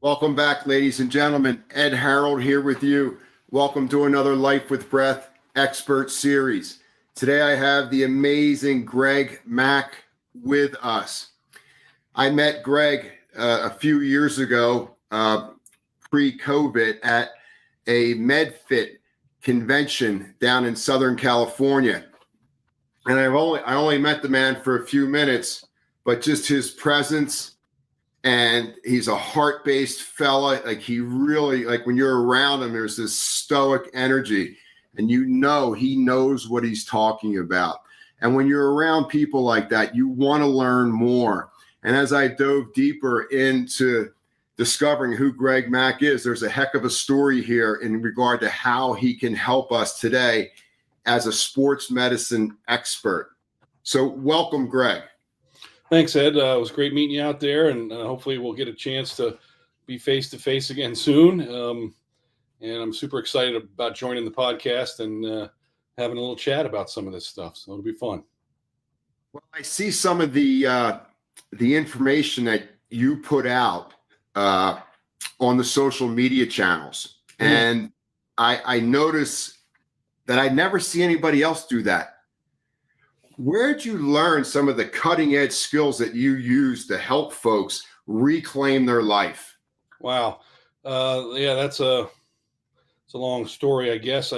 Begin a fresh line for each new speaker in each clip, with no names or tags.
Welcome back, ladies and gentlemen. Ed Harold here with you. Welcome to another Life with Breath expert series. Today I have the amazing Greg Mack with us. I met Greg a few years ago, pre-COVID, at a MedFit convention down in Southern California. And I only met the man for a few minutes, but just his presence, and he's a heart-based fella. Like, he really, like, when you're around him, there's this stoic energy, and you know he knows what he's talking about. And when you're around people like that, you want to learn more. And as I dove deeper into discovering who Greg Mack is, there's a heck of a story here in regard to how he can help us today as a sports medicine expert. So welcome, Greg.
Thanks, Ed. It was great meeting you out there, and hopefully we'll get a chance to be face-to-face again soon. And I'm super excited about joining the podcast and having a little chat about some of this stuff. So it'll be fun.
Well, I see some of the information that you put out on the social media channels, and I notice that I never see anybody else do that. Where'd you learn some of the cutting edge skills that you use to help folks reclaim their life?
Wow. Yeah, it's a long story, I guess.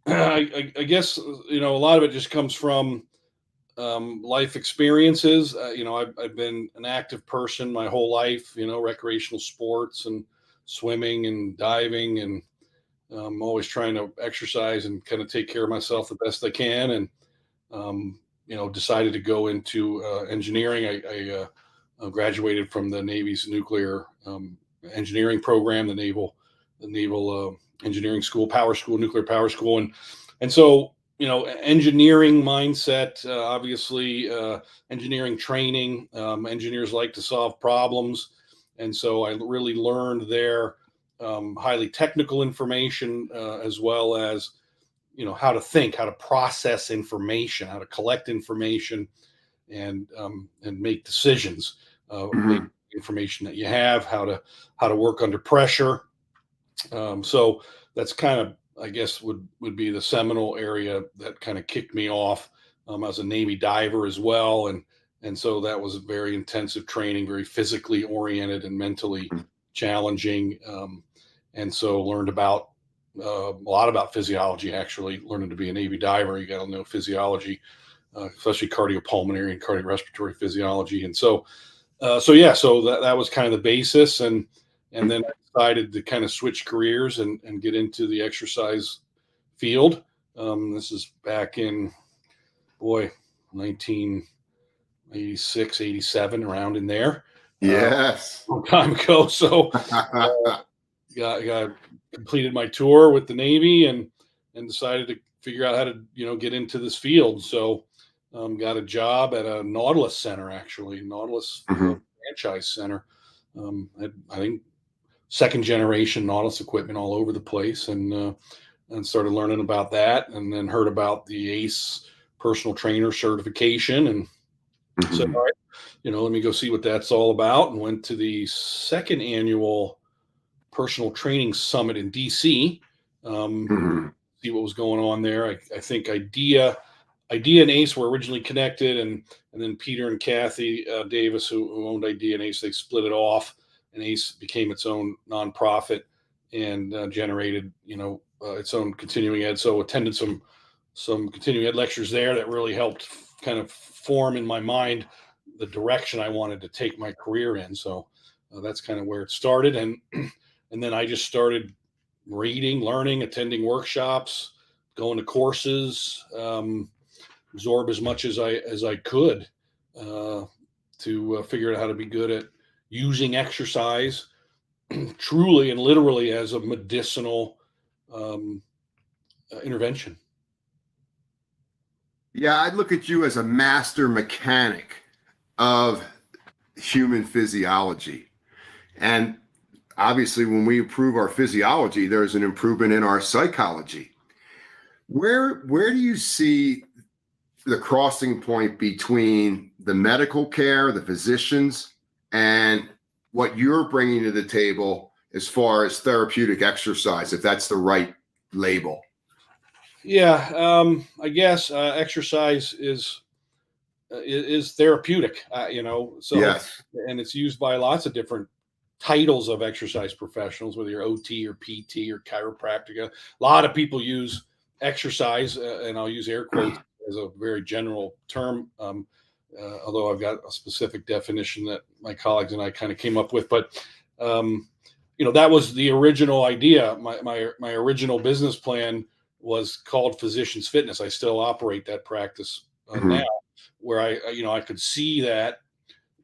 I guess, a lot of it just comes from life experiences. I've been an active person my whole life, recreational sports and swimming and diving, and I'm always trying to exercise and kind of take care of myself the best I can. And decided to go into engineering. I graduated from the Navy's nuclear engineering program, the Naval Engineering School, Nuclear Power School, and so engineering mindset, obviously, engineering training. Engineers like to solve problems, and so I really learned there highly technical information, as well as how to think, how to process information, how to collect information, and make decisions. Make information that you have, how to work under pressure. So that's kind of, I guess, would be the seminal area that kind of kicked me off. I was a Navy diver as well, and so that was very intensive training, very physically oriented and mentally challenging. And so learned about a lot about physiology. Actually, learning to be a Navy diver, you got to know physiology, especially cardiopulmonary and cardiorespiratory physiology. And so that was kind of the basis. And then I decided to kind of switch careers and get into the exercise field. This is back in 1986, 87, around in there.
Yes.
A long time ago. So got completed my tour with the Navy and decided to figure out how to, get into this field. So got a job at a Nautilus center, actually, Nautilus franchise center. I think second generation Nautilus equipment all over the place, and started learning about that, and then heard about the ACE personal trainer certification, and said, all right, let me go see what that's all about, and went to the second annual personal training summit in DC, see what was going on there. I think Idea and ACE were originally connected, and then Peter and Kathy Davis, who owned Idea and ACE, they split it off, and ACE became its own nonprofit and generated, its own continuing ed. So attended some continuing ed lectures there that really helped kind of form in my mind the direction I wanted to take my career in. So that's kind of where it started. And then I just started reading, learning, attending workshops, going to courses, absorb as much as I could to figure out how to be good at using exercise truly and literally as a medicinal intervention.
Yeah, I'd look at you as a master mechanic of human physiology. And obviously, when we improve our physiology, there's an improvement in our psychology. Where do you see the crossing point between the medical care, the physicians, and what you're bringing to the table as far as therapeutic exercise, if that's the right label.
Yeah, I guess exercise is therapeutic, so,
Yes.
and it's used by lots of different titles of exercise professionals, whether you're OT or PT or chiropractic. A lot of people use exercise, and I'll use air quotes as a very general term, although I've got a specific definition that my colleagues and I kind of came up with. But that was the original idea. My original business plan was called Physicians Fitness. I still operate that practice now, where I could see that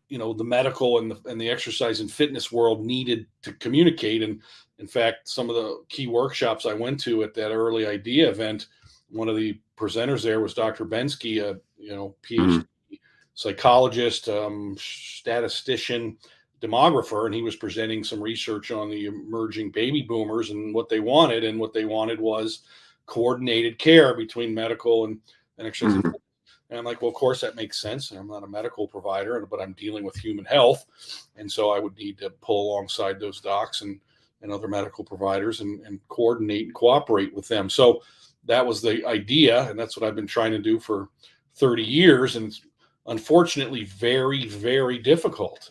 the medical and the exercise and fitness world needed to communicate. And in fact, some of the key workshops I went to at that early idea event, one of the presenters there was Dr. Bensky, a PhD psychologist, statistician, demographer, and he was presenting some research on the emerging baby boomers and what they wanted. And what they wanted was coordinated care between medical and exercise. And I'm like, well, of course that makes sense. I'm not a medical provider, but I'm dealing with human health. And so I would need to pull alongside those docs and other medical providers and coordinate and cooperate with them. So that was the idea. And that's what I've been trying to do for 30 years. And it's unfortunately very, very difficult.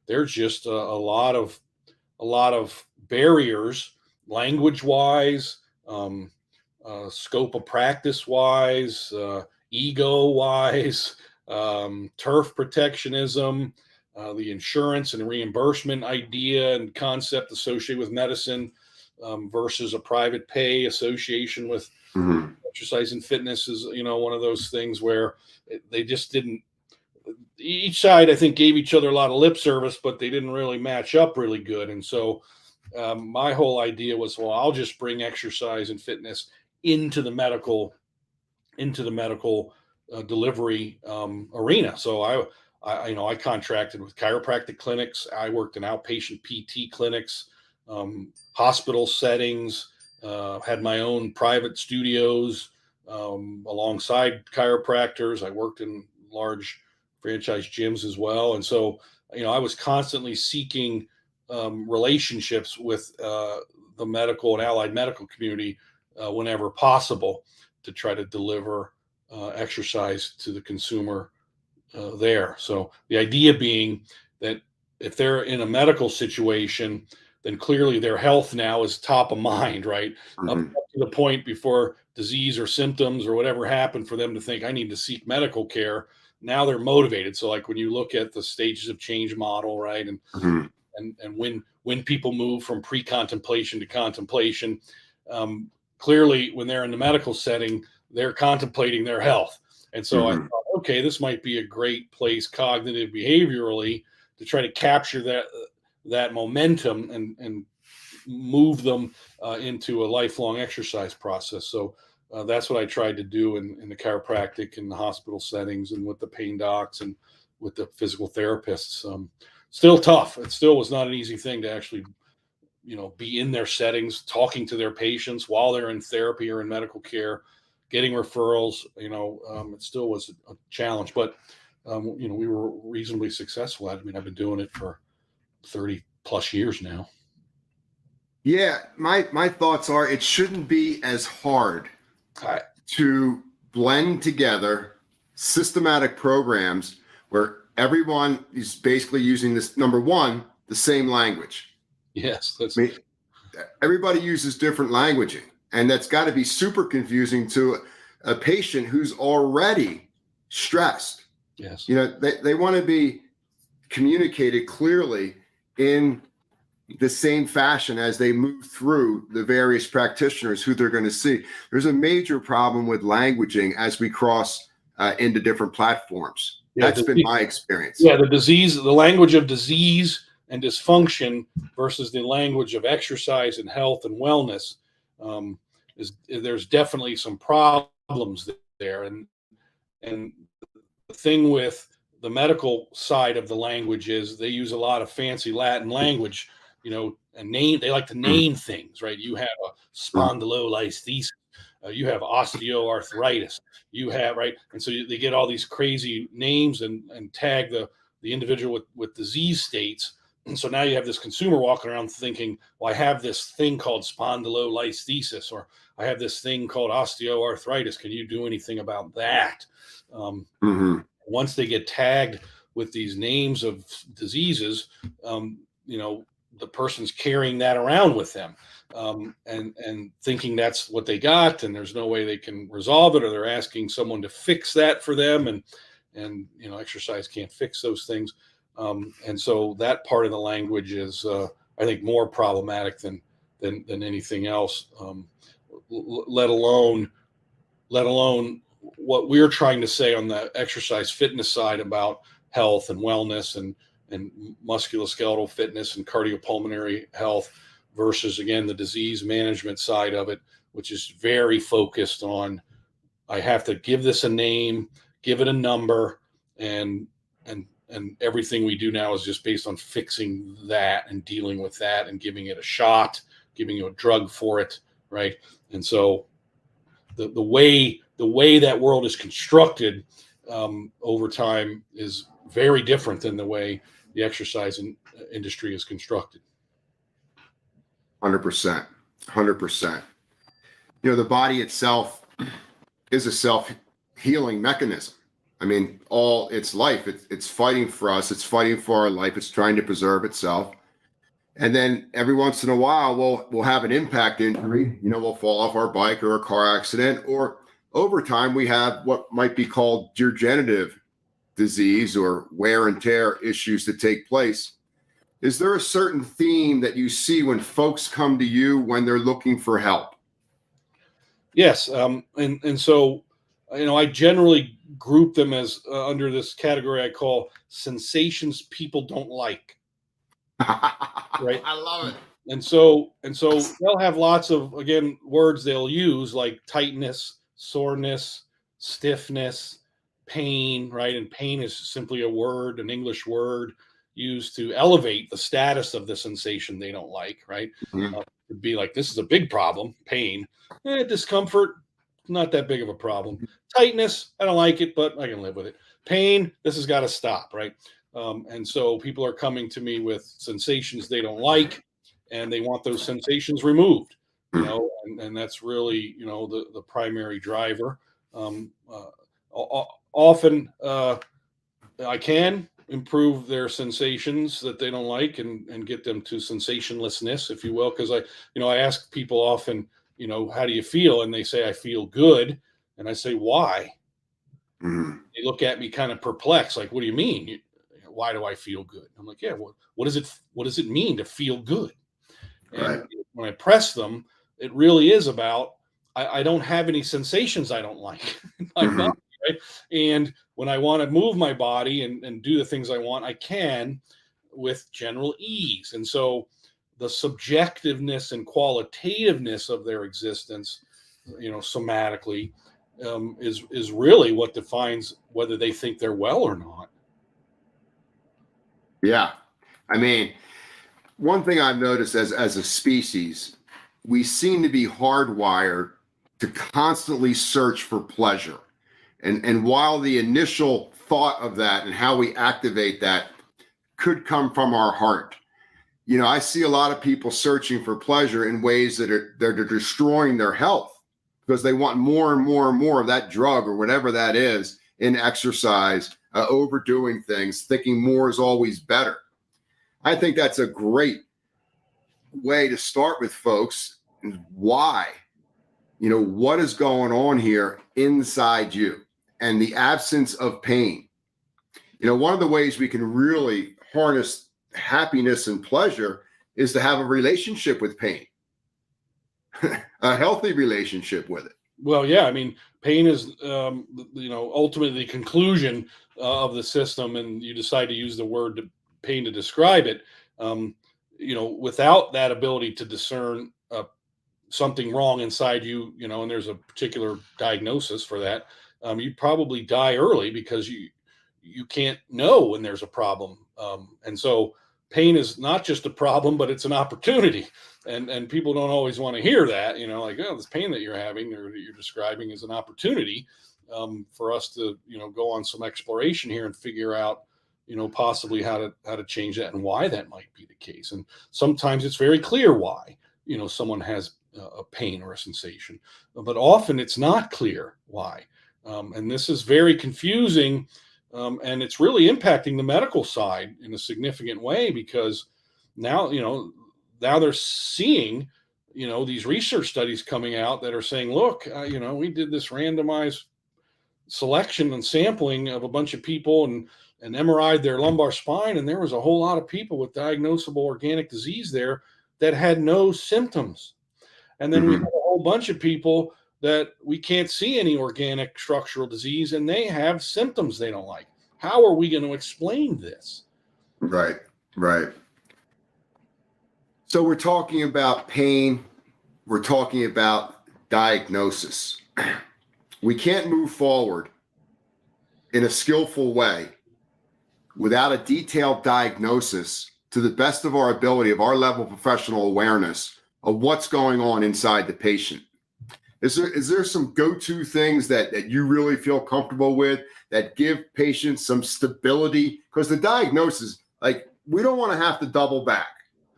There's just a lot of barriers, language wise, scope of practice wise, ego wise, turf protectionism, the insurance and reimbursement idea and concept associated with medicine versus a private pay association with exercise and fitness is, one of those things where they just didn't, each side, I think, gave each other a lot of lip service, but they didn't really match up really good. And so my whole idea was, well, I'll just bring exercise and fitness into the medical delivery arena. So I contracted with chiropractic clinics. I worked in outpatient PT clinics, hospital settings, had my own private studios alongside chiropractors. I worked in large franchise gyms as well. And so, I was constantly seeking relationships with the medical and allied medical community whenever possible to try to deliver exercise to the consumer there. So the idea being that if they're in a medical situation, then clearly their health now is top of mind, right? Up to the point before disease or symptoms or whatever happened for them to think, I need to seek medical care. Now they're motivated. So like when you look at the stages of change model, right? And when people move from pre-contemplation to contemplation, clearly when they're in the medical setting, they're contemplating their health. And so I thought, okay, this might be a great place cognitive behaviorally to try to capture that momentum and move them into a lifelong exercise process. So that's what I tried to do in the chiropractic and the hospital settings and with the pain docs and with the physical therapists. Still tough. It still was not an easy thing to actually, be in their settings, talking to their patients while they're in therapy or in medical care, getting referrals. It still was a challenge, but we were reasonably successful at it. I mean, I've been doing it for 30 plus years now.
Yeah, my thoughts are it shouldn't be as hard to blend together systematic programs where everyone is basically using this, number one, the same language.
Yes,
everybody uses different languaging, and that's got to be super confusing to a patient who's already stressed.
Yes.
They want to be communicated clearly in the same fashion as they move through the various practitioners who they're going to see. There's a major problem with languaging as we cross into different platforms. That's been my experience.
Yeah, the language of disease and dysfunction versus the language of exercise and health and wellness, there's definitely some problems there. And the thing with the medical side of the language is they use a lot of fancy Latin language, and they like to name things, right? You have a spondylolisthesis, you have osteoarthritis, you have, right? And so they get all these crazy names and tag the individual with disease states. And so now you have this consumer walking around thinking, well, I have this thing called spondylolisthesis, or I have this thing called osteoarthritis. Can you do anything about that? Once they get tagged with these names of diseases, the person's carrying that around with them, and thinking that's what they got, and there's no way they can resolve it, or they're asking someone to fix that for them, and exercise can't fix those things. And so that part of the language is, I think, more problematic than anything else. Let alone what we're trying to say on the exercise fitness side about health and wellness and musculoskeletal fitness and cardiopulmonary health versus, again, the disease management side of it, which is very focused on, I have to give this a name, give it a number, and everything we do now is just based on fixing that and dealing with that and giving it a shot, giving you a drug for it, right? And so the way that world is constructed over time is very different than the way the exercise industry is constructed.
100%. 100%. The body itself is a self-healing mechanism. I mean, all its life, it's fighting for us. It's fighting for our life. It's trying to preserve itself. And then every once in a while, we'll have an impact injury. We'll fall off our bike or a car accident, or over time, we have what might be called degenerative disease or wear and tear issues that take place. Is there a certain theme that you see when folks come to you when they're looking for help?
Yes. And so, I generally group them as under this category I call sensations people don't like. Right.
I love it.
And so they'll have lots of, again, words they'll use like tightness, soreness, stiffness, pain, right? And pain is simply a word, an English word used to elevate the status of the sensation they don't like, right? It'd be like, this is a big problem. Pain, discomfort, not that big of a problem. Tightness, I don't like it, but I can live with it. Pain, this has got to stop, right? And so people are coming to me with sensations they don't like, and they want those sensations removed, and that's really, the primary driver. Often I can improve their sensations that they don't like and get them to sensationlessness, if you will, because I ask people often, how do you feel? And they say, I feel good. And I say, why? They look at me kind of perplexed, like, what do you mean? Why do I feel good? I'm like, yeah, well, what does it mean to feel good? And
Right.
when I press them, it really is about, I don't have any sensations I don't like in my body, right? And when I want to move my body and do the things I want, I can with general ease. And so the subjectiveness and qualitativeness of their existence, somatically, is really what defines whether they think they're well or not.
Yeah. I mean, one thing I've noticed as a species, we seem to be hardwired to constantly search for pleasure. And while the initial thought of that and how we activate that could come from our heart, I see a lot of people searching for pleasure in ways they're destroying their health because they want more and more and more of that drug or whatever that is in exercise, overdoing things, thinking more is always better. I think that's a great way to start with folks. Why? What is going on here inside you and the absence of pain? One of the ways we can really harness happiness and pleasure is to have a relationship with pain, a healthy relationship with it.
Well, yeah, I mean, pain is, ultimately the conclusion of the system, and you decide to use the word pain to describe it. Without that ability to discern something wrong inside you, and there's a particular diagnosis for that, you probably die early because you can't know when there's a problem. And so pain is not just a problem, but it's an opportunity. And people don't always want to hear that, like, oh, this pain that you're having or that you're describing is an opportunity for us to, go on some exploration here and figure out, possibly how to change that and why that might be the case. And sometimes it's very clear why, someone has a pain or a sensation, but often it's not clear why. And this is very confusing. And it's really impacting the medical side in a significant way, because now, now they're seeing, these research studies coming out that are saying, look, we did this randomized selection and sampling of a bunch of people and MRI'd their lumbar spine. And there was a whole lot of people with diagnosable organic disease there that had no symptoms. And then we have a whole bunch of people that we can't see any organic structural disease, and they have symptoms they don't like. How are we going to explain this?
Right. So we're talking about pain. We're talking about diagnosis. We can't move forward in a skillful way without a detailed diagnosis to the best of our ability, of our level of professional awareness of what's going on inside the patient. Is there some go-to things that you really feel comfortable with that give patients some stability? Because the diagnosis, we don't want to have to double back.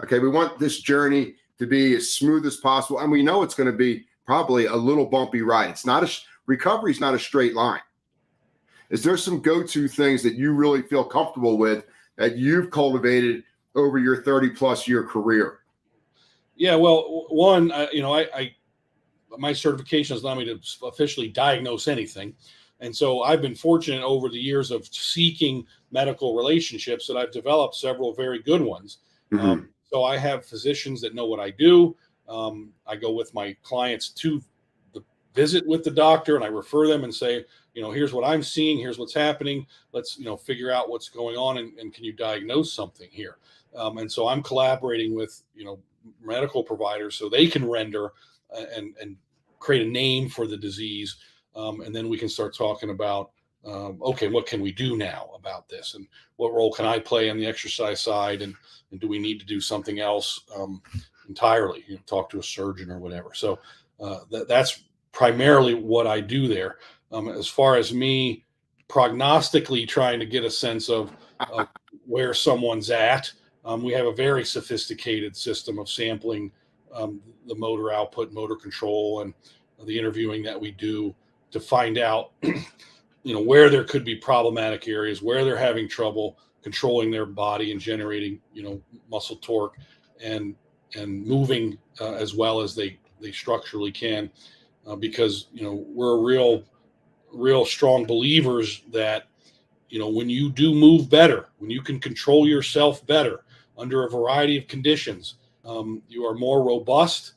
Okay, we want this journey to be as smooth as possible, and we know it's going to be probably a little bumpy ride. It's not recovery is not a straight line. Is there some go-to things that you really feel comfortable with that you've cultivated over your 30+ year career?
Yeah, well, one, my certification has allowed me to officially diagnose anything. And so I've been fortunate over the years of seeking medical relationships that I've developed several very good ones. So I have physicians that know what I do. I go with my clients to the visit with the doctor, and I refer them and say, here's what I'm seeing, here's what's happening. Let's, figure out what's going on, and can you diagnose something here? And so I'm collaborating with, medical providers so they can render and create a name for the disease. And then we can start talking about, okay, what can we do now about this? And what role can I play on the exercise side? And do we need to do something else entirely, talk to a surgeon or whatever? So that's primarily what I do there. As far as me prognostically trying to get a sense of where someone's at, we have a very sophisticated system of sampling the motor output, motor control, and the interviewing that we do to find out, where there could be problematic areas, where they're having trouble controlling their body and generating, muscle torque and moving as well as they structurally can, because, we're real strong believers that, when you do move better, when you can control yourself better under a variety of conditions, you are more robust.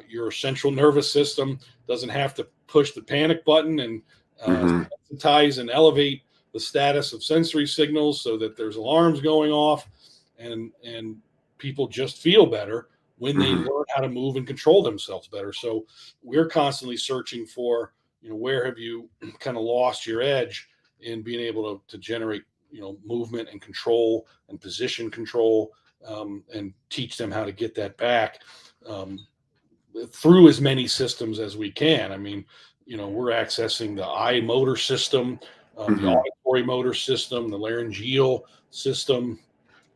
Your central nervous system doesn't have to push the panic button and sensitize and elevate the status of sensory signals so that there's alarms going off, and people just feel better when they learn how to move and control themselves better. So we're constantly searching for, where have you kind of lost your edge in being able to generate, movement and control and position control, and teach them how to get that back through as many systems as we can. I mean, we're accessing the eye motor system, the auditory motor system, the laryngeal system,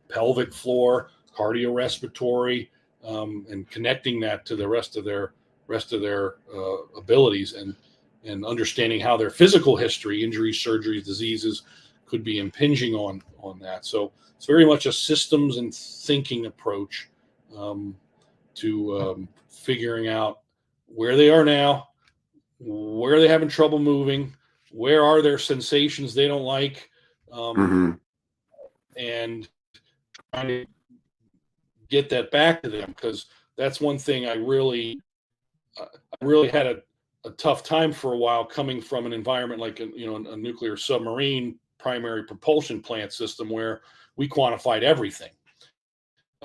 pelvic floor, cardiorespiratory, and connecting that to the rest of their abilities, and understanding how their physical history, injuries, surgeries, diseases could be impinging on that. So it's very much a systems and thinking approach to figuring out where they are now, where are they having trouble moving, where are their sensations they don't like, and trying to get that back to them, because that's one thing I really had a tough time for a while, coming from an environment like a nuclear submarine primary propulsion plant system where we quantified everything.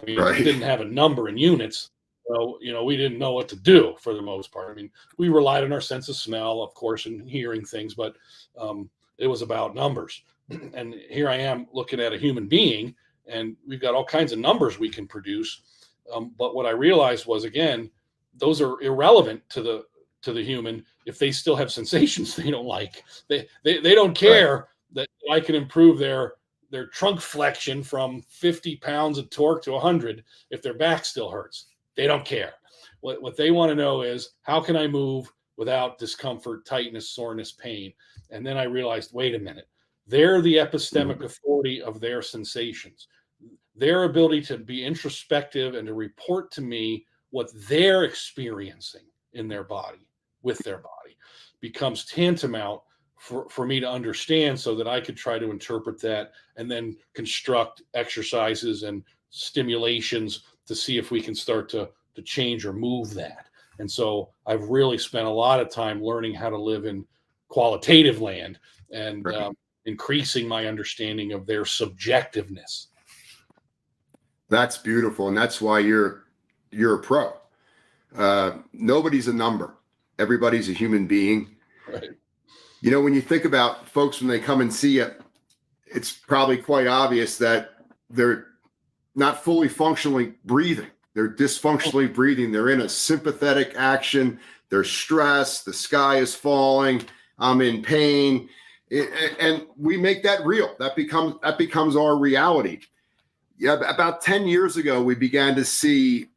I mean, we didn't have a number in units, so we didn't know what to do for the most part. I mean, we relied on our sense of smell, of course, and hearing things, but it was about numbers. And here I am looking at a human being, and we've got all kinds of numbers we can produce. But what I realized was, again, those are irrelevant to the human if they still have sensations they don't like. They don't care that I can improve their their trunk flexion from 50 pounds of torque to 100 if their back still hurts. They don't care. What they want to know is, how can I move without discomfort, tightness, soreness, pain? And then I realized, wait a minute, they're the epistemic authority of their sensations. Their ability to be introspective and to report to me what they're experiencing in their body, with their body, becomes tantamount for me to understand, so that I could try to interpret that and then construct exercises and stimulations to see if we can start to change or move that. And so I've really spent a lot of time learning how to live in qualitative land and increasing my understanding of their subjectiveness.
That's beautiful. And that's why you're a pro. Nobody's a number. Everybody's a human being.
Right.
You know, when you think about folks, when they come and see you, it's probably quite obvious that they're not fully functionally breathing. They're dysfunctionally breathing. They're in a sympathetic action. They're stressed. The sky is falling. I'm in pain. And we make that real. That becomes our reality. Yeah, about 10 years ago, we began to see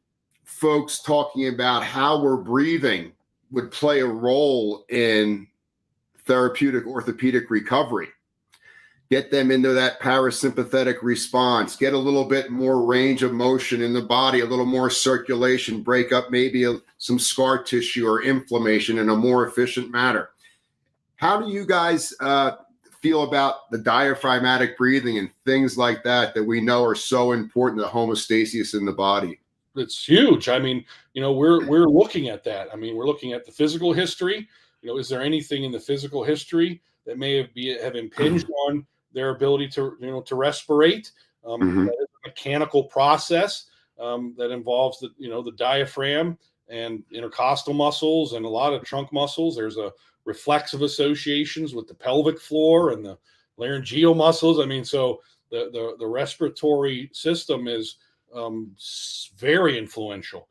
folks talking about how we're breathing would play a role in therapeutic orthopedic recovery. Get them into that parasympathetic response, get a little bit more range of motion in the body, a little more circulation, break up maybe some scar tissue or inflammation in a more efficient manner. How do you guys feel about the diaphragmatic breathing and things like that we know are so important to homeostasis in the body?
It's huge. I mean, we're looking at that. I mean, we're looking at the physical history. Is there anything in the physical history that may have impinged on their ability to respirate? That is a mechanical process that involves the diaphragm and intercostal muscles and a lot of trunk muscles. There's a reflexive associations with the pelvic floor and the laryngeal muscles. I mean, so the respiratory system is very influential,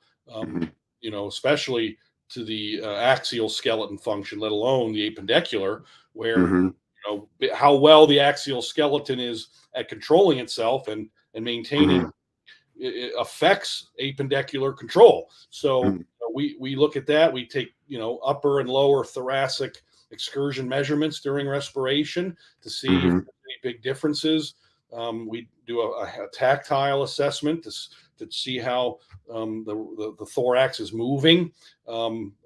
especially to the axial skeleton function, let alone the appendicular, where how well the axial skeleton is at controlling itself and maintaining it affects appendicular control. So we look at that. We take upper and lower thoracic excursion measurements during respiration to see if there's any big differences. We do a tactile assessment to see how the thorax is moving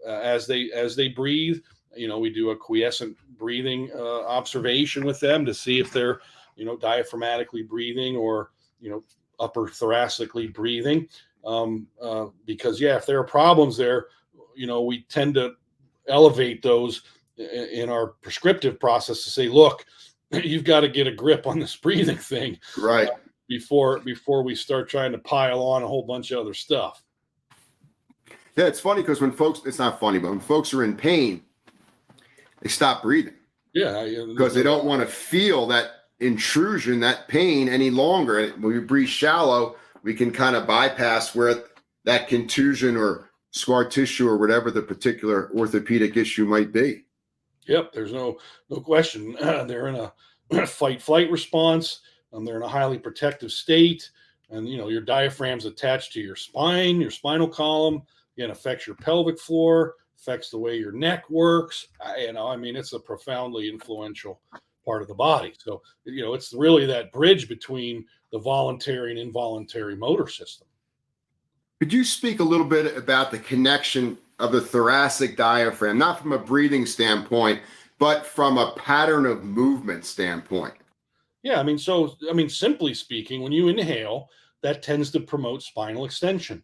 as they breathe. We do a quiescent breathing observation with them to see if they're diaphragmatically breathing or upper thoracically breathing. Because if there are problems there, we tend to elevate those in our prescriptive process to say, look, you've got to get a grip on this breathing thing,
right?
Before we start trying to pile on a whole bunch of other stuff.
Yeah, it's funny because it's not funny, but when folks are in pain, they stop breathing.
Yeah,
because they don't want to feel that intrusion, that pain any longer. When we breathe shallow, we can kind of bypass where that contusion or scar tissue or whatever the particular orthopedic issue might be.
Yep, there's no question. They're in a fight-flight response. They're in a highly protective state, and your diaphragm's attached to your spine, your spinal column. Again, affects your pelvic floor, affects the way your neck works. It's a profoundly influential part of the body. So it's really that bridge between the voluntary and involuntary motor system.
Could you speak a little bit about the connection of the thoracic diaphragm, not from a breathing standpoint, but from a pattern of movement standpoint?
Yeah, simply speaking, when you inhale, that tends to promote spinal extension.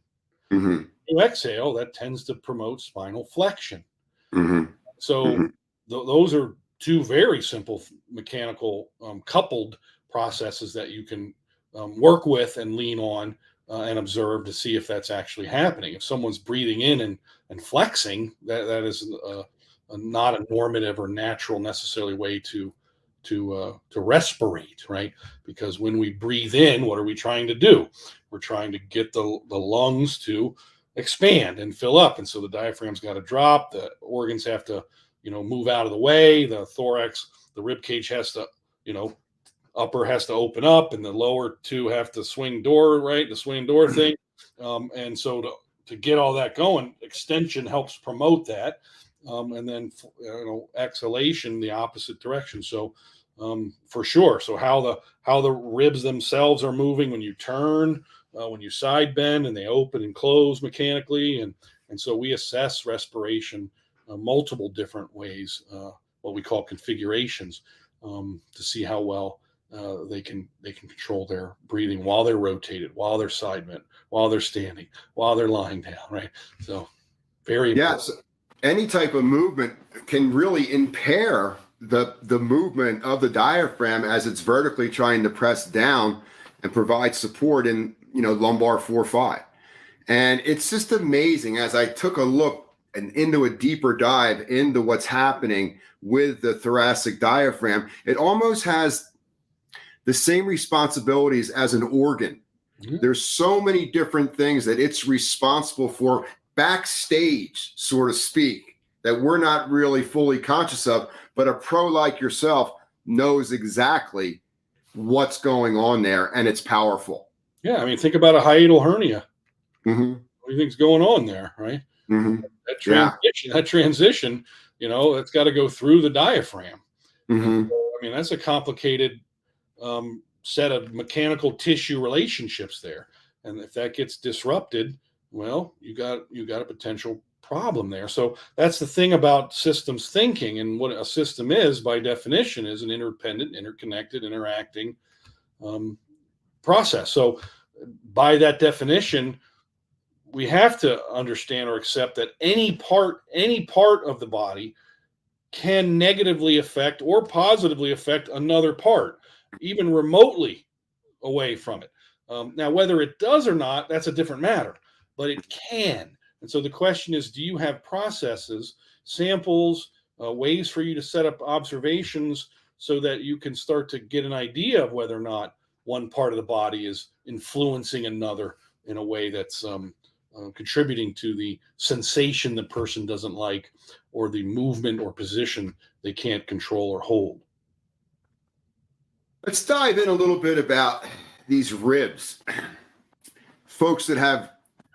When you exhale, that tends to promote spinal flexion. So those are two very simple mechanical coupled processes that you can work with and lean on and observe to see if that's actually happening. If someone's breathing in and flexing, that is not a normative or natural necessarily way to respirate, right? Because when we breathe in, what are we trying to do? We're trying to get the lungs to expand and fill up, and so the diaphragm's got to drop. The organs have to move out of the way. The thorax, the rib cage has to upper has to open up and the lower two have to swing door, right? The swing door thing. And so to get all that going, extension helps promote that. And then, exhalation, the opposite direction. So for sure. So how the ribs themselves are moving when you turn, when you side bend, and they open and close mechanically. And so we assess respiration multiple different ways, what we call configurations, to see how well they can control their breathing while they're rotated, while they're side bent, while they're standing, while they're lying down, right? So very important.
Yes. Any type of movement can really impair the movement of the diaphragm as it's vertically trying to press down and provide support in, lumbar 4-5. And it's just amazing as I took a look and into a deeper dive into what's happening with the thoracic diaphragm. It almost has the same responsibilities as an organ. Mm-hmm. There's so many different things that it's responsible for backstage, so to speak, that we're not really fully conscious of, but a pro like yourself knows exactly what's going on there, and it's powerful.
Yeah, I mean, think about a hiatal hernia.
Mm-hmm.
What do you think's going on there, right?
Mm-hmm.
That transition, it's got to go through the diaphragm.
Mm-hmm.
So, I mean, that's a complicated set of mechanical tissue relationships there, and if that gets disrupted, well, you got a potential problem there. So that's the thing about systems thinking, and what a system is by definition is an interdependent, interconnected, interacting process. So by that definition, we have to understand or accept that any part of the body can negatively affect or positively affect another part, even remotely away from it. Now, whether it does or not, that's a different matter, but it can. And so the question is, do you have processes, samples, ways for you to set up observations so that you can start to get an idea of whether or not one part of the body is influencing another in a way that's contributing to the sensation the person doesn't like, or the movement or position they can't control or hold.
Let's dive in a little bit about these ribs. Folks that have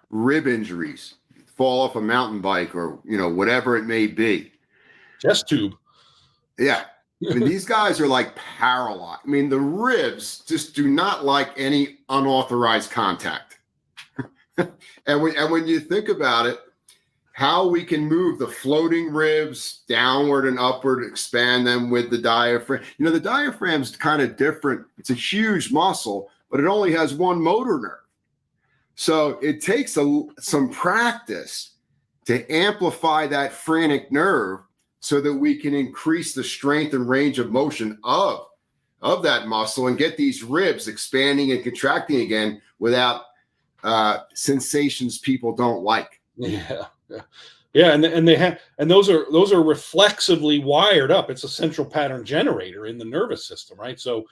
rib injuries, fall off a mountain bike or, whatever it may be.
Chest tube.
Yeah. I mean, these guys are like paralyzed. I mean, the ribs just do not like any unauthorized contact. And when you think about it, how we can move the floating ribs downward and upward, expand them with the diaphragm. The diaphragm's kind of different. It's a huge muscle, but it only has one motor nerve. So it takes some practice to amplify that phrenic nerve so that we can increase the strength and range of motion of that muscle and get these ribs expanding and contracting again without sensations people don't like.
Yeah. And those are reflexively wired up. It's a central pattern generator in the nervous system, right? So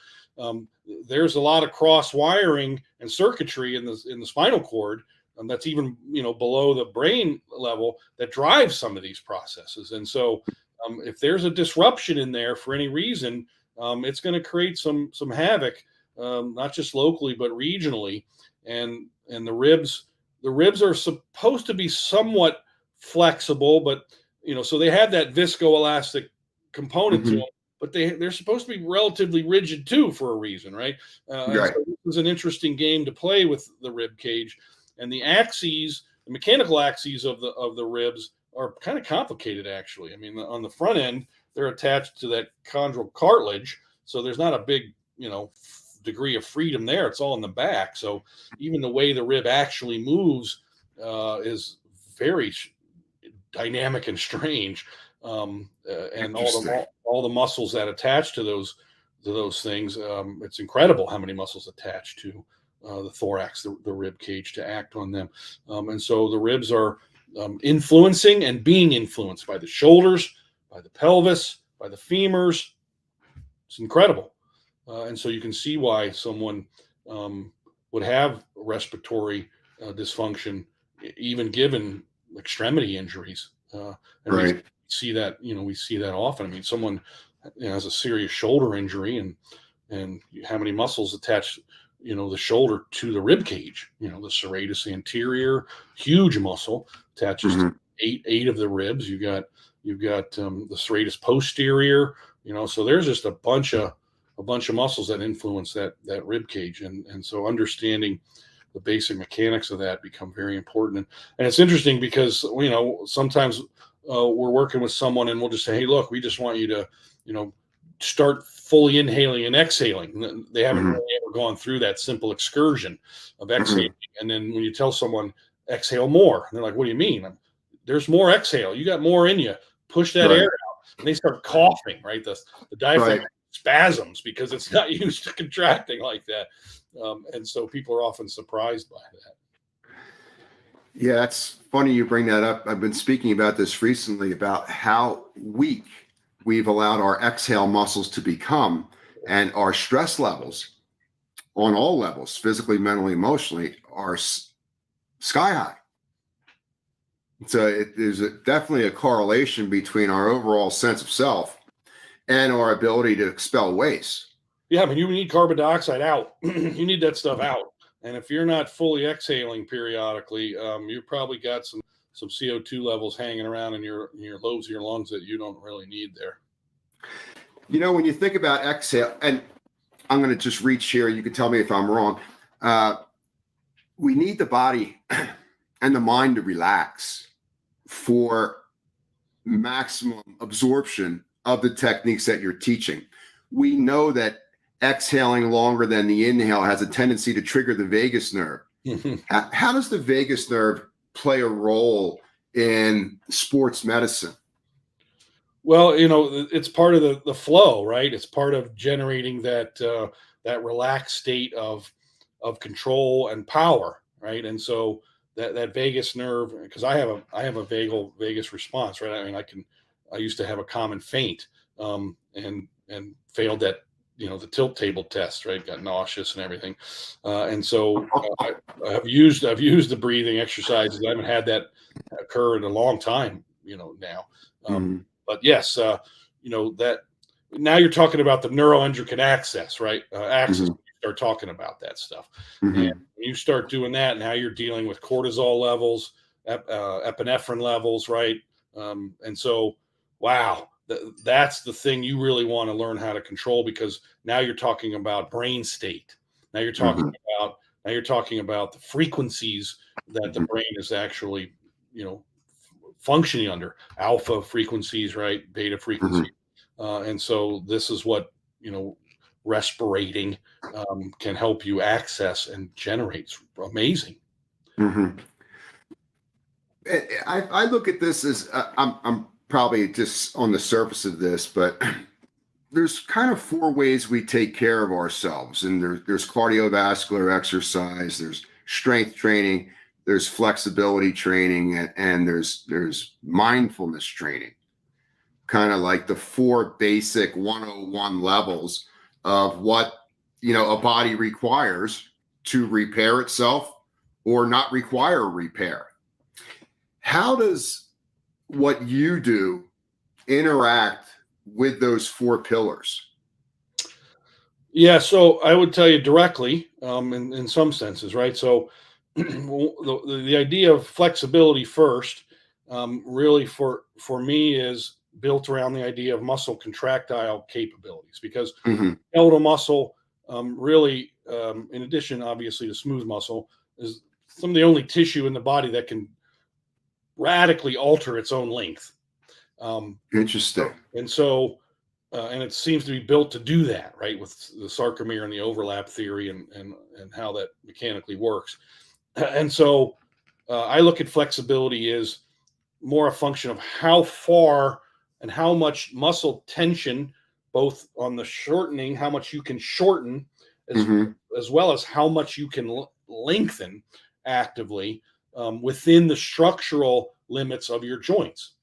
there's a lot of cross wiring and circuitry in the spinal cord that's even below the brain level that drives some of these processes. And so if there's a disruption in there for any reason, it's going to create some havoc, not just locally but regionally. And the ribs are supposed to be somewhat flexible, but so they have that viscoelastic component to them, but they're supposed to be relatively rigid too for a reason, right?
Right.
So this is an interesting game to play with the rib cage, and the axes, the mechanical axes of the ribs are kind of complicated, actually. I mean, on the front end, they're attached to that chondral cartilage, so there's not a big degree of freedom there. It's all in the back. So even the way the rib actually moves is very dynamic and strange. And all the muscles that attach to those things, it's incredible how many muscles attach to the thorax, the rib cage, to act on them. And so the ribs are influencing and being influenced by the shoulders, by the pelvis, by the femurs. It's incredible. And so you can see why someone would have respiratory dysfunction, even given extremity injuries. And
right.
we see that often. I mean, someone has a serious shoulder injury and and how many muscles attach, the shoulder to the rib cage. The serratus anterior, huge muscle, attaches to eight of the ribs. You've got the serratus posterior. So there's just a bunch of muscles that influence that rib cage, and so understanding the basic mechanics of that become very important. And it's interesting because sometimes we're working with someone and we'll just say, hey, look, we just want you to start fully inhaling and exhaling. They haven't really ever gone through that simple excursion of exhaling. And then when you tell someone exhale more, they're like, what do you mean? There's more exhale. You got more in you. Push that air out. And they start coughing, right? The diaphragm spasms because it's not used to contracting like that. And so people are often surprised by that.
Yeah, it's funny you bring that up. I've been speaking about this recently about how weak we've allowed our exhale muscles to become, and our stress levels on all levels, physically, mentally, emotionally, are sky high. So there's definitely a correlation between our overall sense of self and our ability to expel waste.
Yeah, I mean, you need carbon dioxide out. You need that stuff out. And if you're not fully exhaling periodically, you've probably got some CO2 levels hanging around in your lobes of your lungs that you don't really need there.
When you think about exhale, and I'm going to just reach here, you can tell me if I'm wrong. We need the body and the mind to relax for maximum absorption of the techniques that you're teaching. We know that exhaling longer than the inhale has a tendency to trigger the vagus nerve. How does the vagus nerve play a role in sports medicine?
Well, it's part of the flow, right? It's part of generating that relaxed state of control and power, right? And so that vagus nerve, because I have a vagus response, right? I mean, I used to have a common faint, and failed that, the tilt table test, right? Got nauseous and everything. And so I've used the breathing exercises. I haven't had that occur in a long time, now. But yes, that now you're talking about the neuroendocrine axis, right? Axis. You start talking about that stuff, and when you start doing that, now you're dealing with cortisol levels, epinephrine levels, right? And so, wow, that's the thing you really want to learn how to control, because now you're talking about brain state. Now you're talking about the frequencies that the brain is actually, functioning under, alpha frequencies, right? Beta frequencies. And so this is what, respirating can help you access and generate. Amazing.
I look at this as I'm probably just on the surface of this, but there's kind of four ways we take care of ourselves. And there's cardiovascular exercise, there's strength training, there's flexibility training, and there's mindfulness training. Kind of like the four basic 101 levels of what, a body requires to repair itself or not require repair. How does what you do interact with those four pillars?
Yeah, so I would tell you directly, in some senses, right? So the idea of flexibility first, really for me is built around the idea of muscle contractile capabilities, because skeletal muscle, really, in addition, obviously, to smooth muscle, is some of the only tissue in the body that can radically alter its own length.
Interesting.
And so, and it seems to be built to do that, right? With the sarcomere and the overlap theory and how that mechanically works. And so I look at flexibility as more a function of how far and how much muscle tension, both on the shortening, how much you can shorten, as well as how much you can lengthen actively within the structural limits of your joints.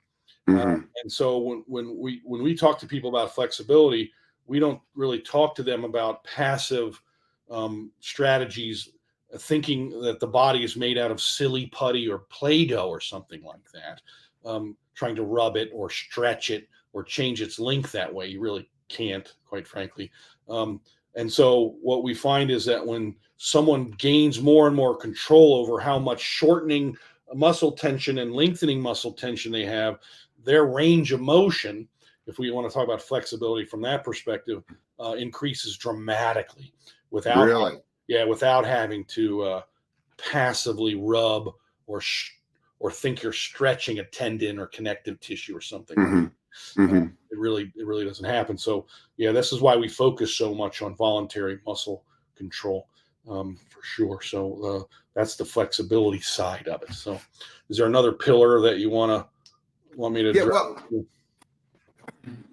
And so when we talk to people about flexibility, we don't really talk to them about passive strategies, thinking that the body is made out of silly putty or Play-Doh or something like that, trying to rub it or stretch it or change its length that way. You really can't, quite frankly. And so what we find is that when someone gains more and more control over how much shortening muscle tension and lengthening muscle tension they have, their range of motion, if we want to talk about flexibility from that perspective, increases dramatically without,
Really?
without having to passively rub or think you're stretching a tendon or connective tissue or something.
Mm-hmm. Mm-hmm.
It really doesn't happen. So yeah, this is why we focus so much on voluntary muscle control, for sure. So that's the flexibility side of it. So is there another pillar that you want me to
Yeah,
address?
well,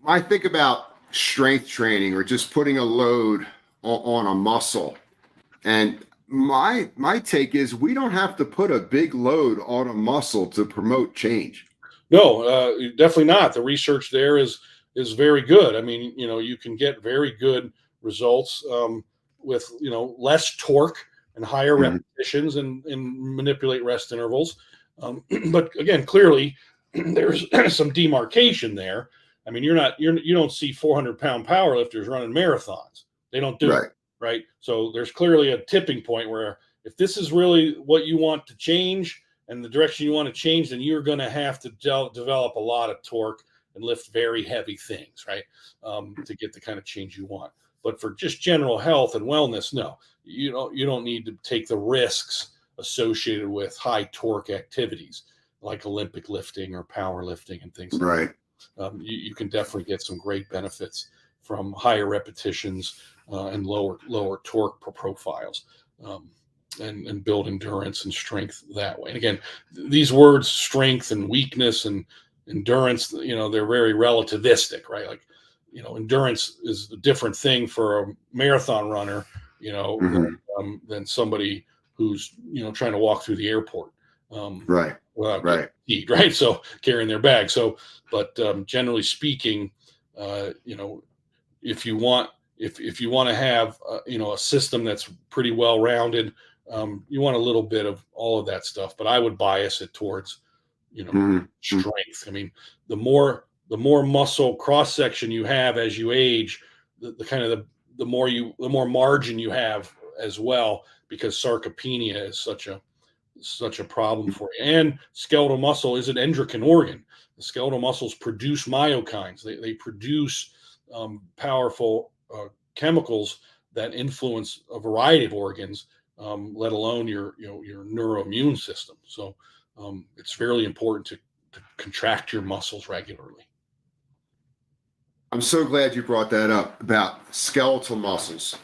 I think about strength training or just putting a load on a muscle. And my take is we don't have to put a big load on a muscle to promote change.
No, definitely not. The research there is very good. I mean, you can get very good results with less torque and higher
Mhm.
repetitions and manipulate rest intervals. But again, clearly there's some demarcation there. I mean, you don't see 400-pound powerlifters running marathons. They don't do it,
Right.
right? So there's clearly a tipping point where if this is really what you want to change and the direction you want to change, then you're going to have to develop a lot of torque and lift very heavy things, right? To get the kind of change you want. But for just general health and wellness, no, you don't need to take the risks associated with high torque activities like Olympic lifting or powerlifting and things like
Right.
that. You can definitely get some great benefits from higher repetitions and lower torque profiles. And build endurance and strength that way. And again, these words, strength and weakness and endurance, they're very relativistic, right? Like, endurance is a different thing for a marathon runner,
Mm-hmm.
than somebody who's, trying to walk through the airport.
Right.
Without
Right.
eat, right? So carrying their bag. So, but generally speaking, if you want, if you want to have, a system that's pretty well rounded, you want a little bit of all of that stuff, but I would bias it towards,
Mm-hmm.
strength. I mean, the more muscle cross section you have as you age, the kind of the more margin you have as well, because sarcopenia is such a problem for you. And skeletal muscle is an endocrine organ. The skeletal muscles produce myokines. They produce powerful chemicals that influence a variety of organs, let alone your neuroimmune system. So it's fairly important to contract your muscles regularly.
I'm so glad you brought that up about skeletal muscles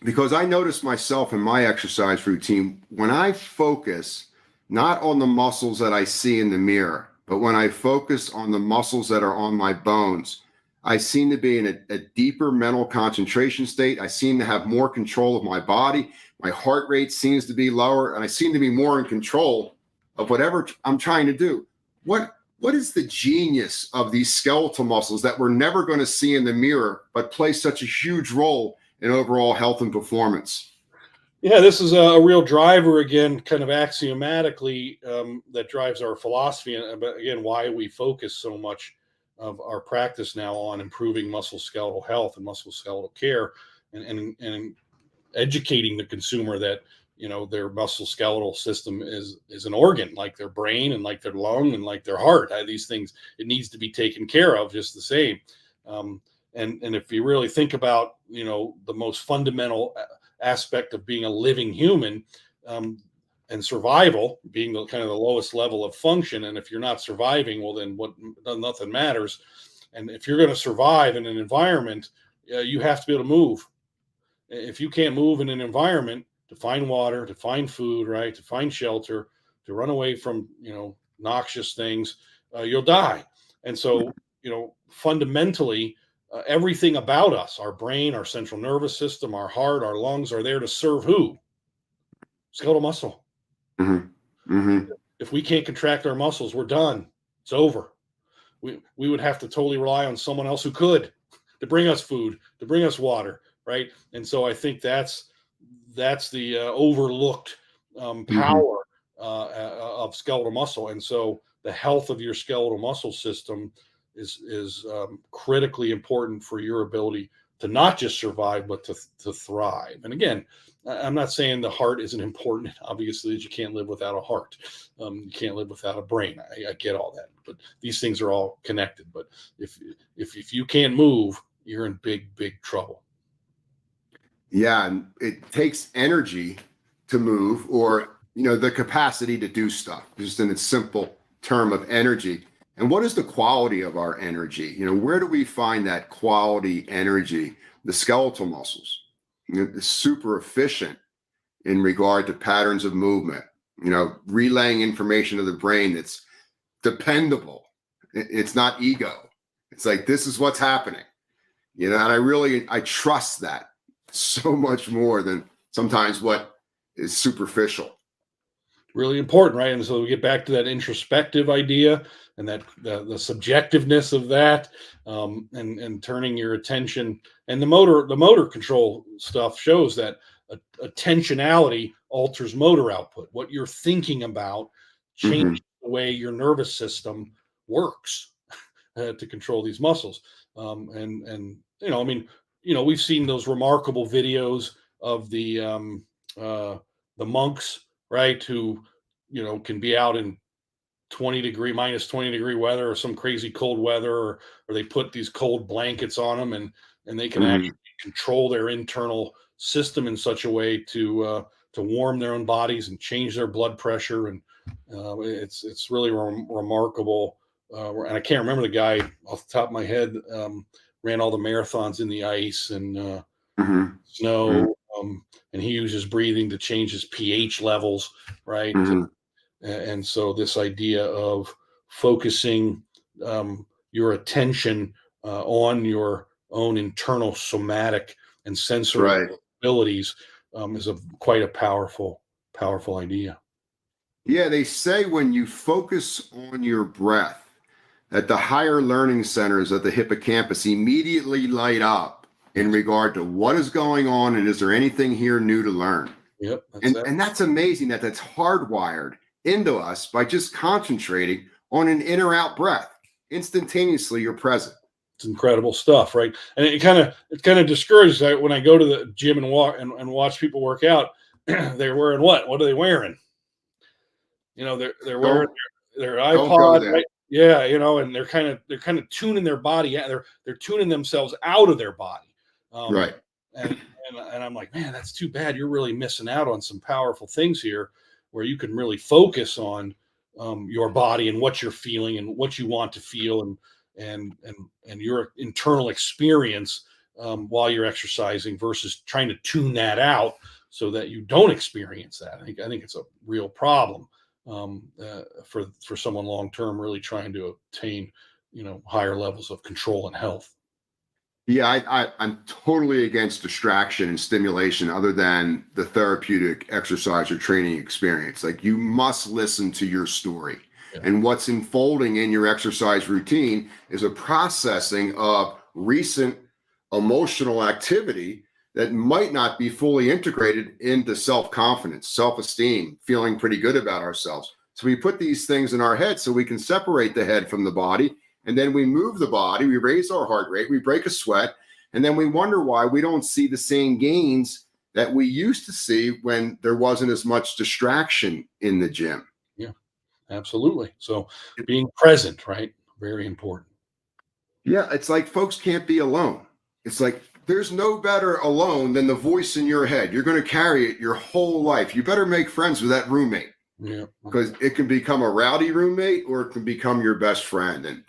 because I notice myself in my exercise routine when I focus not on the muscles that I see in the mirror, but when I focus on the muscles that are on my bones, I seem to be in a deeper mental concentration state. I seem to have more control of my body. My heart rate seems to be lower, and I seem to be more in control of whatever I'm trying to do. What is the genius of these skeletal muscles that we're never going to see in the mirror, but play such a huge role in overall health and performance?
Yeah, this is a real driver again, kind of axiomatically, that drives our philosophy, and again, why we focus so much of our practice now on improving musculoskeletal health and musculoskeletal care, and educating the consumer that their musculoskeletal system is an organ like their brain and like their lung and like their heart. These things, it needs to be taken care of just the same. And if you really think about the most fundamental aspect of being a living human, and survival being the kind of the lowest level of function, and if you're not surviving, well then nothing matters. And if you're going to survive in an environment, you have to be able to move. If you can't move in an environment to find water, to find food, right, to find shelter, to run away from noxious things, you'll die. And so fundamentally, everything about us, our brain, our central nervous system, our heart, our lungs, are there to serve who? Skeletal muscle.
Mm-hmm. Mm-hmm.
If we can't contract our muscles, we're done. It's over. We would have to totally rely on someone else who could, to bring us food, to bring us water, right? And so I think that's the overlooked
Mm-hmm.
power of skeletal muscle. And so the health of your skeletal muscle system is critically important for your ability not just survive, but to thrive. And again, I'm not saying the heart isn't important. Obviously, you can't live without a heart. You can't live without a brain. I get all that, but these things are all connected. But if you can't move, you're in big trouble.
Yeah, and it takes energy to move, or the capacity to do stuff, just in its simple term of energy. And what is the quality of our energy? Where do we find that quality energy? The skeletal muscles. It's super efficient in regard to patterns of movement, relaying information to the brain that's dependable. It's not ego. It's like, this is what's happening, and I trust that so much more than sometimes what is superficial.
Really important, right? And so we get back to that introspective idea and that the subjectiveness of that, and turning your attention, and the motor control stuff shows that attentionality alters motor output. What you're thinking about changes the way your nervous system works to control these muscles. And we've seen those remarkable videos of the monks, right, who can be out in minus 20 degree weather, or some crazy cold weather, or they put these cold blankets on them, and they can actually control their internal system in such a way to warm their own bodies and change their blood pressure. And it's really remarkable. And I can't remember the guy off the top of my head. Ran all the marathons in the ice and snow, and he uses breathing to change his pH levels, right? And so this idea of focusing your attention on your own internal somatic and sensory abilities is quite a powerful idea.
Yeah, they say when you focus on your breath, that the higher learning centers of the hippocampus immediately light up in regard to what is going on and is there anything here new to learn.
Yep.
And that's amazing that's hardwired into us by just concentrating on an in or out breath. Instantaneously, you're present.
It's incredible stuff, right? And it kind of discourages when I go to the gym and watch people work out. They're wearing what? What are they wearing? They're wearing their iPod, right? Yeah, and they're kind of tuning their body. They're tuning themselves out of their body,
right?
And I'm like, man, that's too bad. You're really missing out on some powerful things here, where you can really focus on your body and what you're feeling and what you want to feel, and your internal experience while you're exercising, versus trying to tune that out so that you don't experience that. I think it's a real problem for someone long term, really trying to obtain higher levels of control and health.
Yeah, I'm totally against distraction and stimulation other than the therapeutic exercise or training experience. Like, you must listen to your story. Yeah. And what's unfolding in your exercise routine is a processing of recent emotional activity that might not be fully integrated into self-confidence, self-esteem, feeling pretty good about ourselves. So we put these things in our head so we can separate the head from the body. And then we move the body, we raise our heart rate, we break a sweat, and then we wonder why we don't see the same gains that we used to see when there wasn't as much distraction in the gym.
Yeah, absolutely. So being present, right? Very important.
Yeah, it's like folks can't be alone. It's like there's no better alone than the voice in your head. You're going to carry it your whole life. You better make friends with that roommate. Yeah. Because it can become a rowdy roommate, or it can become your best friend. And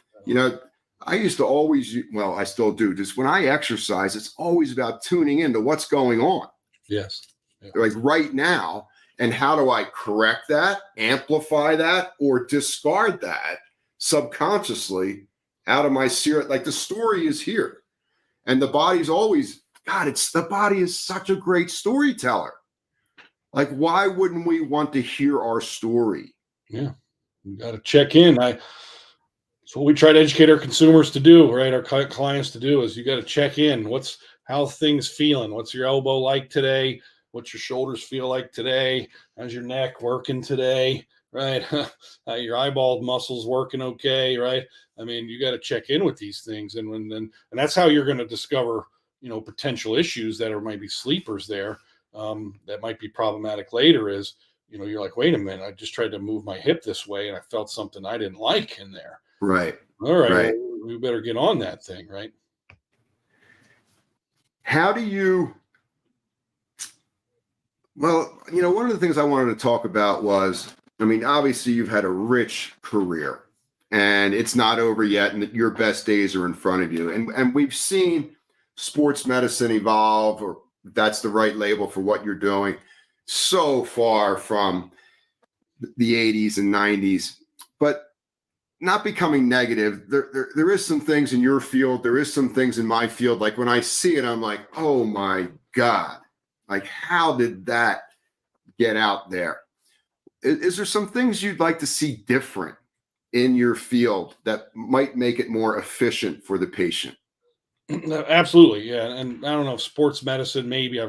I used to always, well, I still do, just when I exercise, it's always about tuning into what's going on.
Yes.
Yeah. Like right now, and how do I correct that, amplify that, or discard that subconsciously out of my spirit? Like, the story is here, and the body's always, the body is such a great storyteller. Like, why wouldn't we want to hear our story?
Yeah. You got to check in. It's what we try to educate our consumers to do, right? Our clients to do, is you got to check in. How things feeling? What's your elbow like today? What's your shoulders feel like today? How's your neck working today? Right? Your eyeball muscles working okay, right? I mean, you got to check in with these things, and that's how you're going to discover potential issues that are might be sleepers there, that might be problematic later is, you're like, wait a minute, I just tried to move my hip this way and I felt something I didn't like in there.
Right.
All right,
Right.
well, we better get on that thing, right?
How do you, well, one of the things I wanted to talk about was, obviously you've had a rich career and it's not over yet, and that your best days are in front of you. And we've seen sports medicine evolve, or that's the right label for what you're doing, so far from the 80s and 90s, but not becoming negative. There is some things in your field. There is some things in my field. Like when I see it, I'm like, oh my God, like how did that get out there? Is there some things you'd like to see different in your field that might make it more efficient for the patient?
Absolutely, yeah. And I don't know if sports medicine, maybe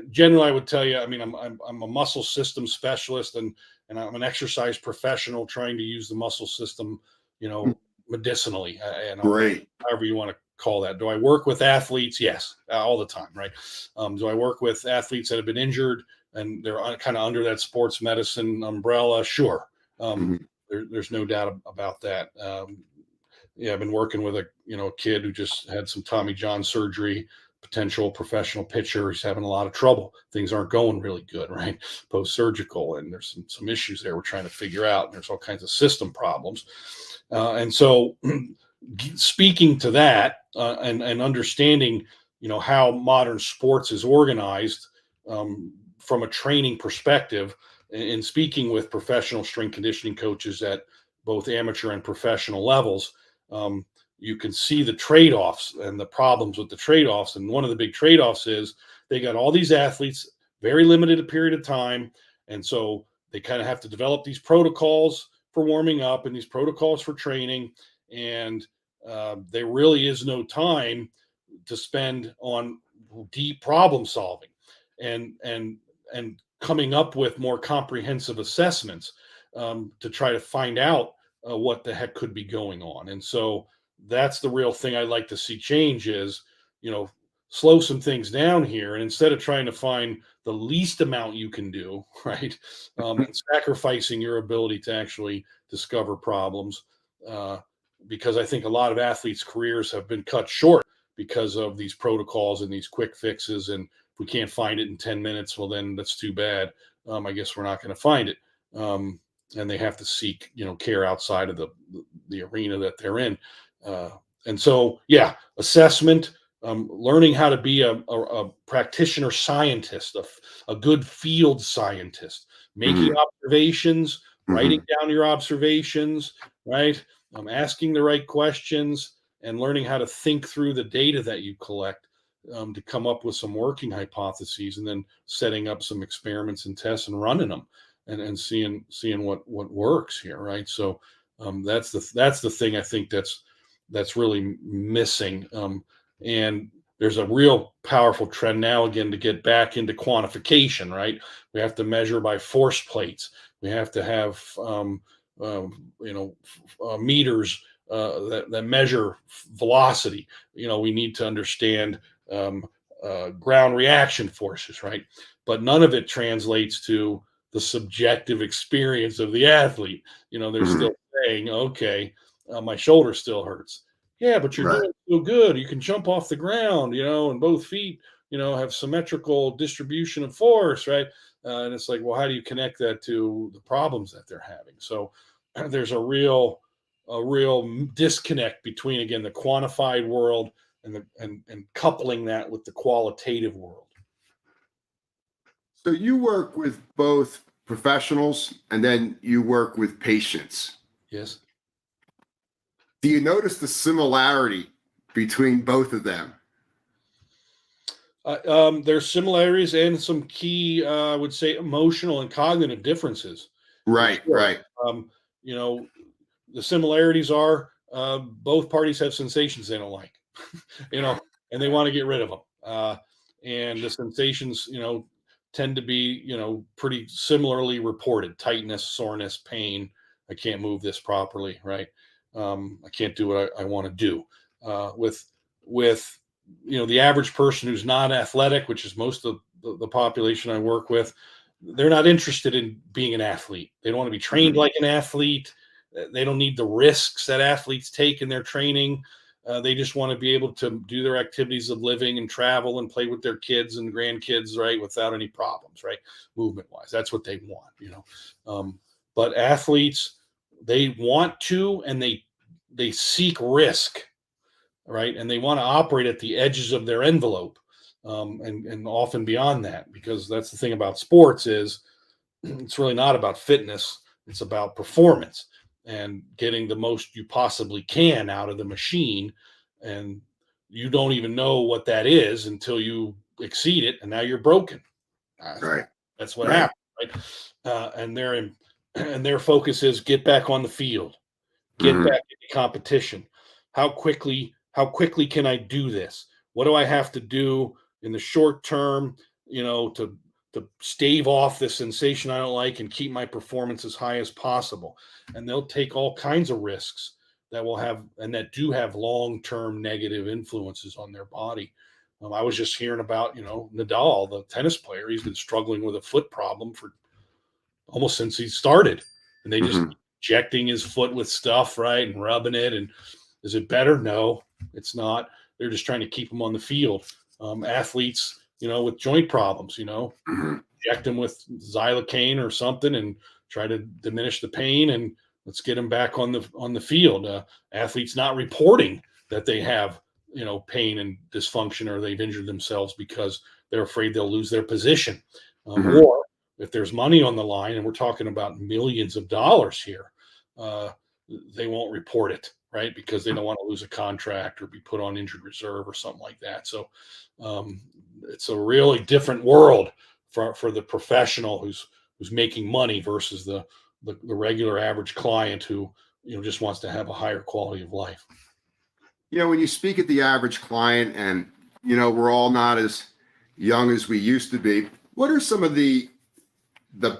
generally I would tell you, I'm a muscle system specialist, and I'm an exercise professional trying to use the muscle system, medicinally,
Great.
however you want to call that. Do I work with athletes? Yes, all the time, right? Do I work with athletes that have been injured and they're kind of under that sports medicine umbrella? Sure.
Mhm.
There's no doubt about that. Yeah, I've been working with a kid who just had some Tommy John surgery, potential professional pitcher. He's having a lot of trouble. Things aren't going really good, right? Post-surgical, and there's some issues there we're trying to figure out. And there's all kinds of system problems. And so speaking to that, and understanding, how modern sports is organized, from a training perspective, and speaking with professional strength conditioning coaches at both amateur and professional levels, you can see the trade-offs and the problems with the trade-offs. And one of the big trade-offs is they got all these athletes, very limited a period of time. And so they kind of have to develop these protocols for warming up and these protocols for training. And there really is no time to spend on deep problem solving and coming up with more comprehensive assessments, to try to find out what the heck could be going on. And so that's the real thing I'd like to see change is, slow some things down here. And instead of trying to find the least amount you can do, right, and sacrificing your ability to actually discover problems, because I think a lot of athletes' careers have been cut short because of these protocols and these quick fixes. And if we can't find it in 10 minutes, well, then that's too bad. I guess we're not going to find it. And they have to seek, care outside of the arena that they're in. And so, yeah, assessment, learning how to be a practitioner scientist, a good field scientist, making
Mhm.
observations, writing
Mhm.
down your observations, right? Asking the right questions and learning how to think through the data that you collect, to come up with some working hypotheses, and then setting up some experiments and tests and running them, and seeing what works here, right? So that's the thing I think that's really missing. And there's a real powerful trend now again to get back into quantification, right? We have to measure by force plates. We have to have meters that measure velocity. We need to understand ground reaction forces, right? But none of it translates to the subjective experience of the athlete. They're
Mhm.
still saying, okay, my shoulder still hurts. Yeah, but you're
Right.
doing so good. You can jump off the ground, and both feet, have symmetrical distribution of force, right? And it's like, well, how do you connect that to the problems that they're having? So there's a real disconnect between, again, the quantified world and coupling that with the qualitative world.
So you work with both professionals and then you work with patients.
Yes.
Do you notice the similarity between both of them?
There's similarities and some key, I would say, emotional and cognitive differences, for
Right,
sure.
right.
Um, you know, the similarities are, both parties have sensations they don't like, you know, and they want to get rid of them. And the sensations, tend to be, pretty similarly reported: tightness, soreness, pain. I can't move this properly, right? I can't do what I want to do. With the average person who's not athletic, which is most of the population I work with, they're not interested in being an athlete. They don't want to be trained like an athlete. They don't need the risks that athletes take in their training. They just want to be able to do their activities of living and travel and play with their kids and grandkids, right, without any problems, right, movement-wise. That's what they want. But athletes, they want to, and they seek risk, right, and they want to operate at the edges of their envelope, and often beyond that, because that's the thing about sports is it's really not about fitness. It's about performance and getting the most you possibly can out of the machine. And you don't even know what that is until you exceed it. And now you're broken.
Right.
That's what
Right.
happened. Right. And their focus is get back on the field, get back into competition. How quickly can I do this? What do I have to do in the short term, to stave off the sensation I don't like and keep my performance as high as possible? And they'll take all kinds of risks that do have long-term negative influences on their body. I was just hearing about, Nadal, the tennis player. He's been struggling with a foot problem for almost since he started. And they just injecting his foot with stuff, right, and rubbing it. And is it better? No, it's not. They're just trying to keep him on the field. Athletes, with joint problems, inject them with xylocaine or something and try to diminish the pain, and let's get them back on the field. Athletes not reporting that they have, pain and dysfunction, or they've injured themselves because they're afraid they'll lose their position. Or if there's money on the line, and we're talking about millions of dollars here, they won't report it, right? Because they don't want to lose a contract or be put on injured reserve or something like that. So it's a really different world for the professional who's making money versus the regular average client who just wants to have a higher quality of life.
When you speak at the average client, and we're all not as young as we used to be, what are some of the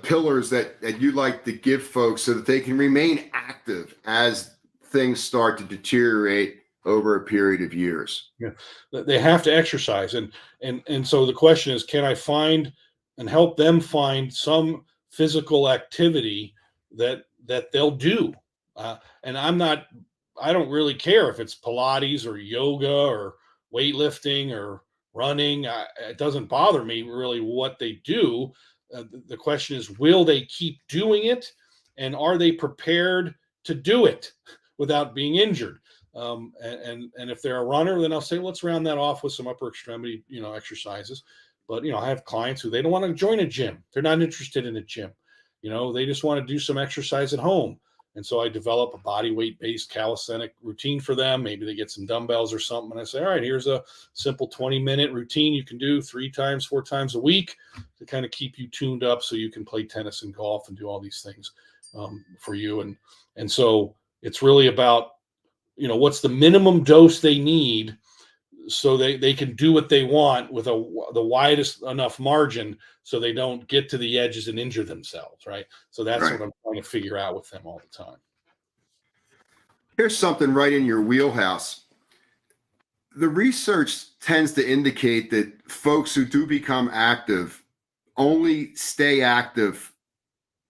pillars that you like to give folks so that they can remain active as things start to deteriorate over a period of years?
Yeah, they have to exercise, and so the question is, can I find and help them find some physical activity that they'll do? And I don't really care if it's Pilates or yoga or weightlifting or running. It doesn't bother me really what they do. The question is, will they keep doing it, and are they prepared to do it without being injured? And if they're a runner, then I'll say, let's round that off with some upper extremity, exercises. But, I have clients who they don't want to join a gym. They're not interested in a gym. They just want to do some exercise at home. And so I develop a body weight based calisthenic routine for them. Maybe they get some dumbbells or something. And I say, all right, here's a simple 20-minute routine you can do 4 times a week to kind of keep you tuned up so you can play tennis and golf and do all these things for you. And so it's really about, what's the minimum dose they need so they can do what they want with the widest enough margin so they don't get to the edges and injure themselves, right? So that's
Right.
what I'm trying to figure out with them all the time.
Here's something right in your wheelhouse. The research tends to indicate that folks who do become active only stay active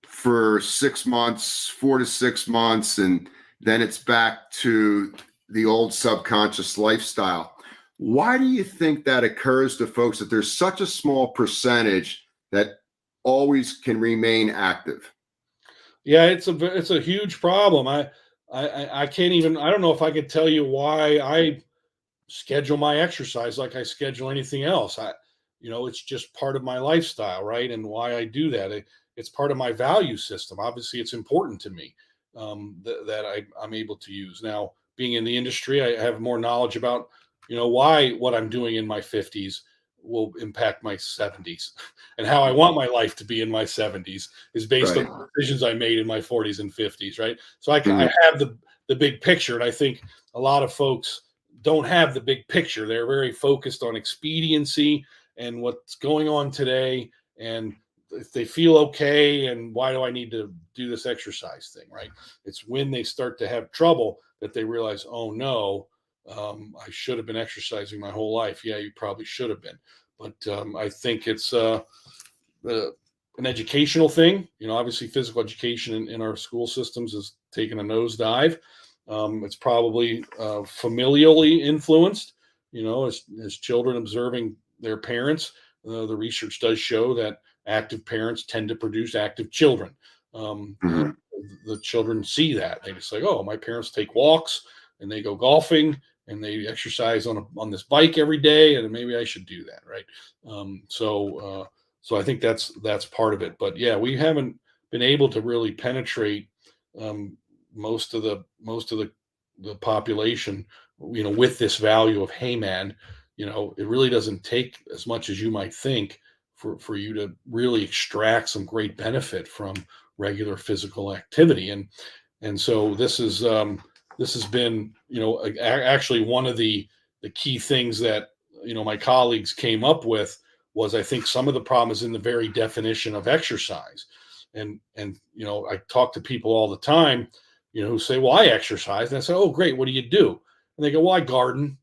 for 6 months, 4 to 6 months, and then it's back to the old subconscious lifestyle. Why do you think that occurs to folks, that there's such a small percentage that always can remain active?
Yeah, it's a huge problem. I can't even, I don't know if I could tell you why I schedule my exercise like I schedule anything else. It's just part of my lifestyle, right? And why I do that. It's part of my value system. Obviously, it's important to me that I'm able to use. Now, being in the industry, I have more knowledge about, why what I'm doing in my 50s will impact my 70s, and how I want my life to be in my 70s is based
Right.
on the decisions I made in my 40s and 50s, right? So I have the big picture, and I think a lot of folks don't have the big picture. They're very focused on expediency and what's going on today, and if they feel okay, and why do I need to do this exercise thing, right? It's when they start to have trouble that they realize, oh no, I should have been exercising my whole life. Yeah, you probably should have been. But I think it's an educational thing. Obviously physical education in our school systems is taking a nosedive. It's probably familially influenced, as children observing their parents. The research does show that active parents tend to produce active children.
Mhm.
The children see that. They just like, oh, my parents take walks and they go golfing and they exercise on this bike every day, and maybe I should do that, right? So I think that's part of it. But yeah, we haven't been able to really penetrate most of the population, with this value of, hey man, it really doesn't take as much as you might think for you to really extract some great benefit from regular physical activity. And so this has been, actually one of the key things that, my colleagues came up with was, I think some of the problem is in the very definition of exercise. And I talk to people all the time, who say, well, I exercise. And I say, oh, great. What do you do? And they go, well, I garden.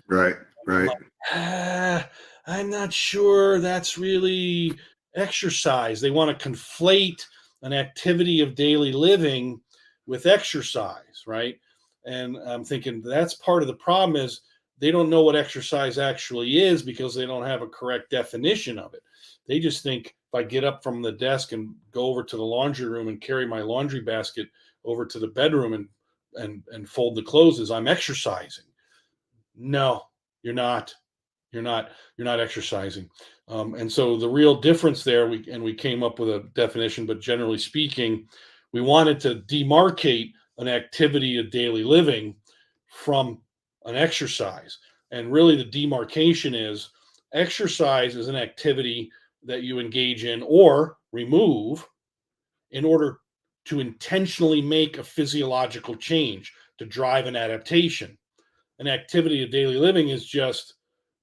Right.
I'm
Right.
like, I'm not sure that's really exercise. They want to conflate an activity of daily living with exercise, right? And I'm thinking that's part of the problem is they don't know what exercise actually is because they don't have a correct definition of it. They just think if I get up from the desk and go over to the laundry room and carry my laundry basket over to the bedroom and fold the clothes as I'm exercising. No, you're not. You're not exercising. And so the real difference there, we came up with a definition, but generally speaking, we wanted to demarcate an activity of daily living from an exercise. And really the demarcation is exercise is an activity that you engage in or remove in order to intentionally make a physiological change to drive an adaptation. An activity of daily living is just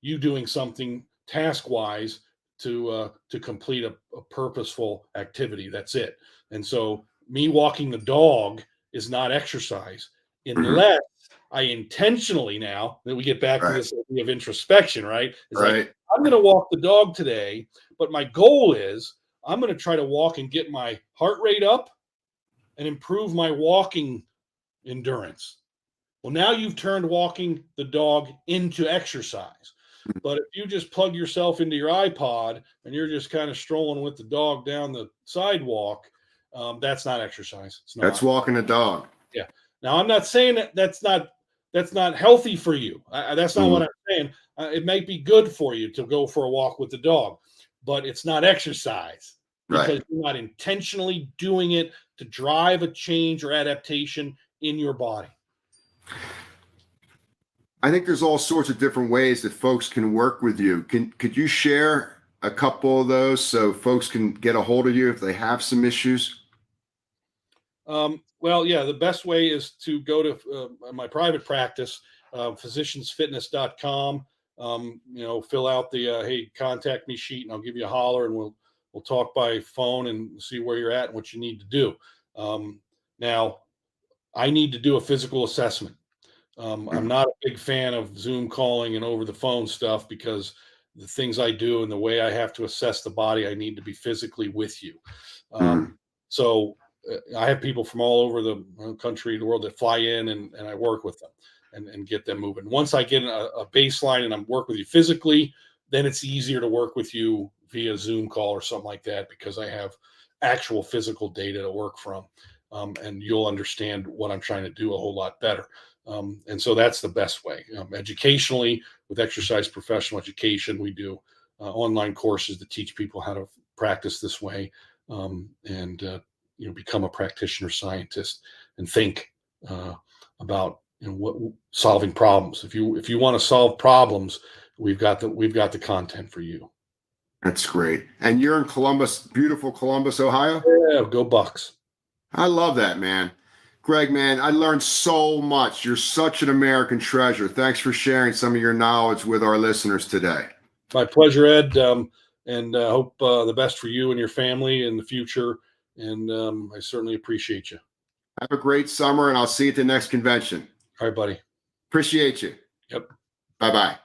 you doing something task wise to complete a purposeful activity. That's it. And so me walking the dog is not exercise
Mhm.
unless I intentionally, now that we get back to
Right.
this idea of introspection, right? It's like
Right.
I'm going to walk the dog today, but my goal is I'm going to try to walk and get my heart rate up and improve my walking endurance. Well, now you've turned walking the dog into exercise. But if you just plug yourself into your iPod and you're just kind of strolling with the dog down the sidewalk, that's not exercise. It's
That's
not.
walking a dog.
Yeah. Now I'm not saying that's not healthy for you. That's not what
Mhm.
I'm saying. It might be good for you to go for a walk with the dog, but it's not exercise
Right.
because you're not intentionally doing it to drive a change or adaptation in your body.
I think there's all sorts of different ways that folks can work with you. Could you share a couple of those so folks can get a hold of you if they have some issues?
Well, yeah, the best way is to go to my private practice, physiciansfitness.com. Fill out the hey, contact me sheet, and I'll give you a holler, and we'll talk by phone and see where you're at and what you need to do. Now, I need to do a physical assessment. I'm
Mhm.
not a big fan of Zoom calling and over the phone stuff because the things I do and the way I have to assess the body, I need to be physically with you. Um,
Mhm.
so I have people from all over the country, the world that fly in and I work with them and get them moving. Once I get a baseline and I'm work with you physically, then it's easier to work with you via Zoom call or something like that because I have actual physical data to work from. And you'll understand what I'm trying to do a whole lot better. And so that's the best way. Educationally, with exercise professional education, we do online courses that teach people how to practice this way and become a practitioner scientist and think about what solving problems. If you want to solve problems, we've got the content for you.
That's great. And you're in Columbus, beautiful Columbus, Ohio?
Yeah, go Bucks.
I love that, man. Greg, man, I learned so much. You're such an American treasure. Thanks for sharing some of your knowledge with our listeners today.
My pleasure, Ed. And hope the best for you and your family in the future. And I certainly appreciate you.
Have a great summer, and I'll see you at the next convention.
All right, buddy.
Appreciate you.
Yep.
Bye-bye.